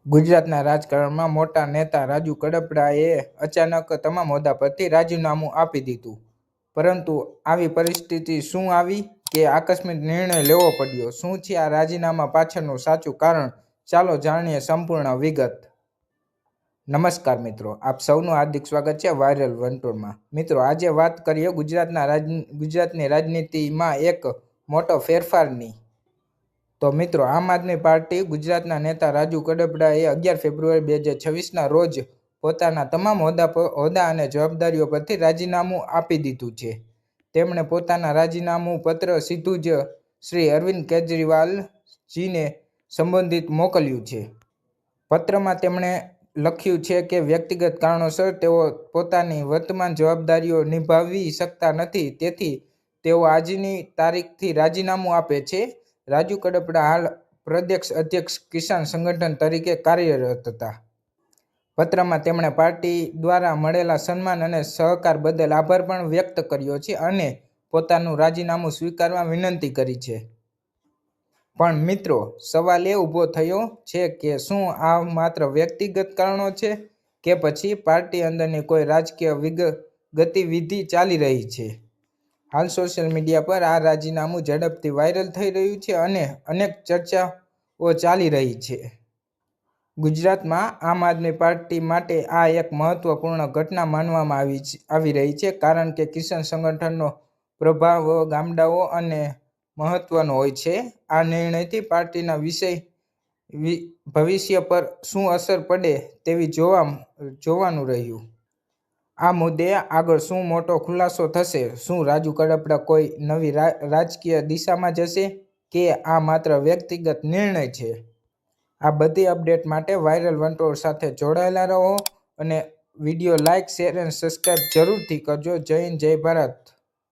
ગુજરાતના રાજકારણમાં મોટા નેતા રાજુ કડપડાએ અચાનક તમામ હોદ્દા પરથી રાજીનામું આપી દીધું. પરંતુ આવી પરિસ્થિતિ શું આવી કે આકસ્મિક નિર્ણય લેવો પડ્યો? શું છે આ રાજીનામા પાછળનું સાચું કારણ? ચાલો જાણીએ સંપૂર્ણ વિગત. નમસ્કાર મિત્રો, આપ સૌનું હાર્દિક સ્વાગત છે વાયરલ વંટોળમાં. મિત્રો, આજે વાત કરીએ ગુજરાતની રાજનીતિમાં એક મોટો ફેરફારની. તો મિત્રો, આમ આદમી પાર્ટી ગુજરાતના નેતા રાજુ કડપડાએ 11 ફેબ્રુઆરી 2026ના રોજ પોતાના તમામ હોદ્દા અને જવાબદારીઓ પરથી રાજીનામું આપી દીધું છે. તેમણે પોતાના રાજીનામું પત્ર સીધું જ શ્રી અરવિંદ કેજરીવાલજીને સંબોધિત મોકલ્યું છે. પત્રમાં તેમણે લખ્યું છે કે વ્યક્તિગત કારણોસર તેઓ પોતાની વર્તમાન જવાબદારીઓ નિભાવી શકતા નથી, તેથી તેઓ આજની તારીખથી રાજીનામું આપે છે. રાજુ કડપડા હાલ પ્રદેશ અધ્યક્ષ કિસાન સંગઠન તરીકે કાર્યરત હતા. પત્રમાં તેમણે પાર્ટી દ્વારા મળેલા સન્માન અને સહકાર બદલ આભાર પણ વ્યક્ત કર્યો છે અને પોતાનું રાજીનામું સ્વીકારવા વિનંતી કરી છે. પણ મિત્રો, સવાલ એ ઊભો થયો છે કે શું આ માત્ર વ્યક્તિગત કારણો છે કે પછી પાર્ટી અંદરની કોઈ રાજકીય ગતિવિધિ ચાલી રહી છે? હાલ સોશિયલ મીડિયા પર આ રાજીનામું ઝડપથી વાયરલ થઈ રહ્યું છે અને અનેક ચર્ચાઓ ચાલી રહી છે. ગુજરાતમાં આમ આદમી પાર્ટી માટે આ એક મહત્વપૂર્ણ ઘટના માનવામાં આવી રહી છે, કારણ કે કિસાન સંગઠનનો પ્રભાવ ગામડાઓ અને મહત્વનો હોય છે. આ નિર્ણયથી પાર્ટીના ભવિષ્ય પર શું અસર પડે તેવી જોવાનું રહ્યું. આ મુદ્દે આગળ શું મોટો ખુલાસો થશે? શું રાજુ કડપડા કોઈ નવી રાજકીય દિશામાં જશે કે આ માત્ર વ્યક્તિગત નિર્ણય છે? આ બધી અપડેટ માટે વાયરલ વંટોળ સાથે જોડાયેલા રહો અને વિડીયો લાઇક, શેર અને સબસ્ક્રાઇબ જરૂરથી કરજો. જય હિન્દ, જય ભારત.